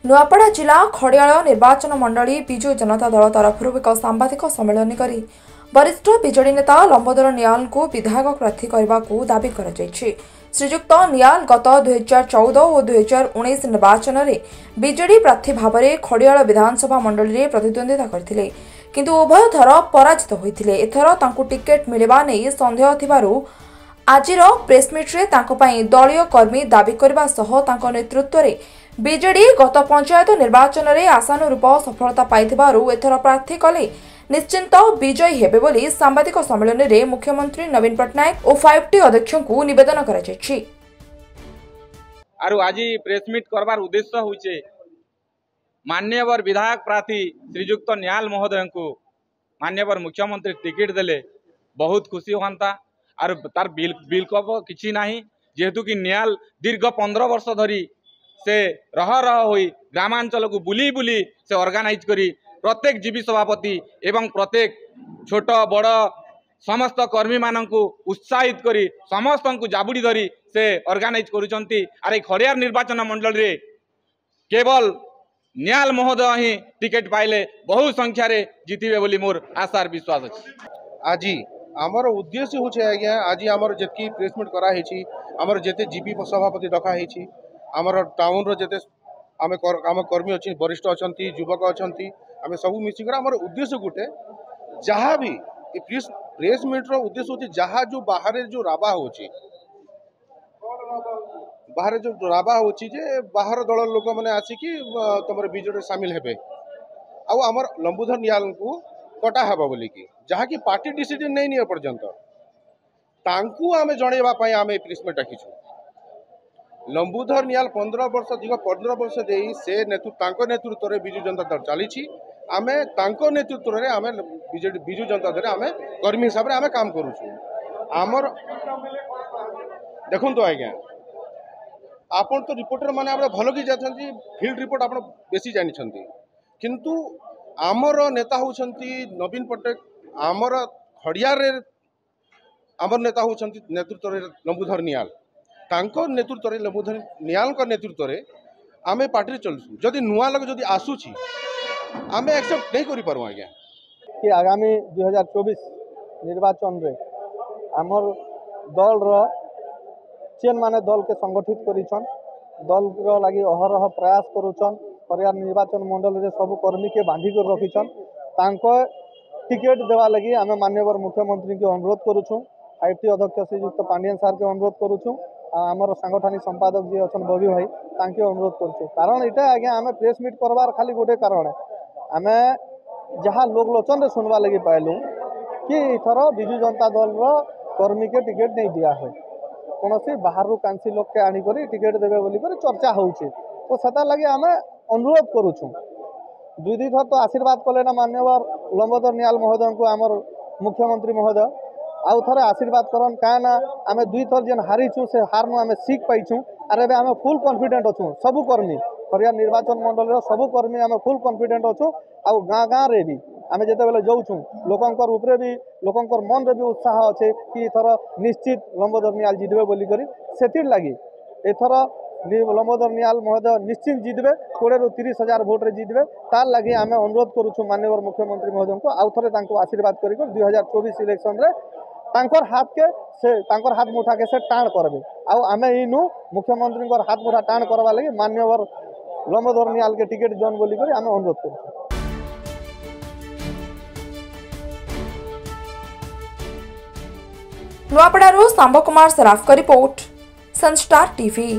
नुआपड़ा जिला खड़ियाल निर्वाचन मंडली विजु जनता दल तरफ एक सांबादिक सम्मेलन कर वरिष्ठ विजेडी नेता लंबोदर नियाल को विधायक प्रार्थी करने को दावी कर श्रीजुक्त नियाल गत 2014 और 2019 निर्वाचन में विजेडी प्रार्थी भाव में खड़ियाल विधानसभा मंडली में प्रतिद्वंदिता करथिले, किंतु उभय थर पराजित होइथिले। एथर तांकु टिकेट मिलवा नहीं सन्देह थिबारु आजिर प्रेसमिट्रे दलीय कर्मी दावी करने नेतृत्व में विजेडी गत पंचायत निर्वाचन में आशानुरूप सफलता पाइथिबारु एथर प्रार्थी कले निश्चिंत विजयी हेबे बोली सांबादिक सम्मेलन में मुख्यमंत्री नवीन पट्टनायक और 5T अध्यक्ष को निवेदन कराଯାଇଛି। आरु आज प्रेसमिट करबार उद्देश्य होइछे माननीय विधायक प्रार्थी श्रीजुक्त नियाल महोदय को माननीय मुख्यमंत्री टिकेट देले बहुत खुशी होता। आर तार बिलकप किछि नाही, जेहेतु कि नियाल दीर्घ 15 वर्ष धरी से रह होई ग्रामांचल को बुली बुली से ऑर्गेनाइज करी प्रत्येक जीवी सभापति एवं प्रत्येक छोट बड़ समस्त कर्मी मानू उत्साहित करी समस्त को जाबुड़ी धरी से ऑर्गेनाइज करुचंती। आर खड़ियार निर्वाचन मंडल रे केवल नियाल महोदय ही टिकेट पाइले बहु संख्यार जितबे बोली मोर आशार विश्वास अछि। आज आमर उद्देश्य होचे आज्ञा आज आमर जेतकी प्रेसमिट करा हेछि आमर जेते जीपी सभापति डका हेछि आमर टाउन रो जेते आम कर्मी अच्छी वरिष्ठ अच्छा युवक अच्छा आम सब मिसिक आमर उद्देश्य गोटे जहाँ भी प्रेसमिट रो उद्देश्य होछि जहाँ जो बाहर जो राबा होछि बाहर जो राबा होछि जे बाहर दल लोक मैंने आसिकी तुम विजेडी सामिल हेबे आउ आमर लंबोदर नियाल को कटा हेबा बोली कि जहाँ की पार्टी डिसीजन नहीं निया पर्यंत तांकु आमे जणेबा पई आमे प्रेसमिट डाकिछु। लंबोदर नियाल 15 वर्ष दीर्घ 15 वर्ष दे से नेतृत्व में विजु जनता दल चली आमे तांको नेतृत्व में आमे विजु जनता दल आमे कर्मी हिसाब से आमे काम करूछु। आमर देखुन तो आज्ञा आपन तो रिपोर्टर माने आप भल कि जाती फील्ड रिपोर्ट आप बेसी जानी किंतु आमर नेता होउछंती नवीन पट्टनायक आमर खड़ियार आमर नेता होउछंती नेतृत्व में लंबोदर नियाल तांको नेतृत्व में लंबोदर नियाल नेतृत्व में आमे पार्टी चलुछु। जदि नुआ लोग जदि आसुची आमे एक्सेप्ट नहीं करि पारु आज्ञा कि आगामी 2024 निर्वाचन रे आमर दल रो चेन माने दल के संगठित करिछन दल रो लागि अहरह प्रयास करूछन। खड़ियार निर्वाचन मंडल रे सब कर्मी के बांधी कर रखिछन तांको टिकेट देवा लगी आमे माननीय मुख्यमंत्री के अनुरोध करूछु। 5T अध्यक्ष श्रीयुक्त पांडियन सार के अनुरोध करूछु। आमर सांगठनिक संपादक जी अच्छा बबी भाई तांके अनुरोध करूछु। कारण इटा आज्ञा आमे प्रेस मीट करवार खाली गोटे कारण है आमे जहाँ लोक लोचन रे सुनवा लगी पाइलु कि इथर विजु जनता दल रो कर्मी के टिकेट नहीं दिया है कौन सी बाहर कांसी लोक के आनी करी टिकेट देवे बोली कर चर्चा होउछि। तो सेता लगी आमे अनुरोध करूछु। दुई दुई थर तो आशीर्वाद कले ना माननीय लंबोदर नियाल महोदय को आमर मुख्यमंत्री महोदय आउ थे आशीर्वाद करन क्या ना आम दुई थर जेन हारीचु से हार आम सीख पाइछुँ। आर एबे आम फुल कॉन्फिडेंट अच्छु सबू कर्मी खड़ियार निर्वाचन मंडल सबू कर्मी आम फुल कॉन्फिडेंट अच्छु। आउ गाँ गाँ रे भी आम जिते बेले जाऊँ लोकंकर उपरे भी लोकंकर मन रे भी उत्साह अच्छे कि एथर निश्चित लंबोदर नियाल जितबे बोली करी सेतिर लगी एथर लंबोदर नियाल महोदय निश्चित जितबे 20 ରୁ 30 हजार भोट रे जितबे तार लगी आम अनुरोध करूछु माननीय मुख्यमंत्री महोदय को आउ थे आशीर्वाद कर 2024 इलेक्शन रे तांकर हाथ के से तांकर हाथ मुठा के से टाण करबे आउ आमे इनु मुख्यमंत्री हाथ मुठा टाण करवा लगी माननीय लंबोदर नियाल के टिकेट जन बोली करी आमे अनुरोध करूछु। नुआपड़ारू सांब कुमार सराफ का रिपोर्ट सनस्टार टीवी।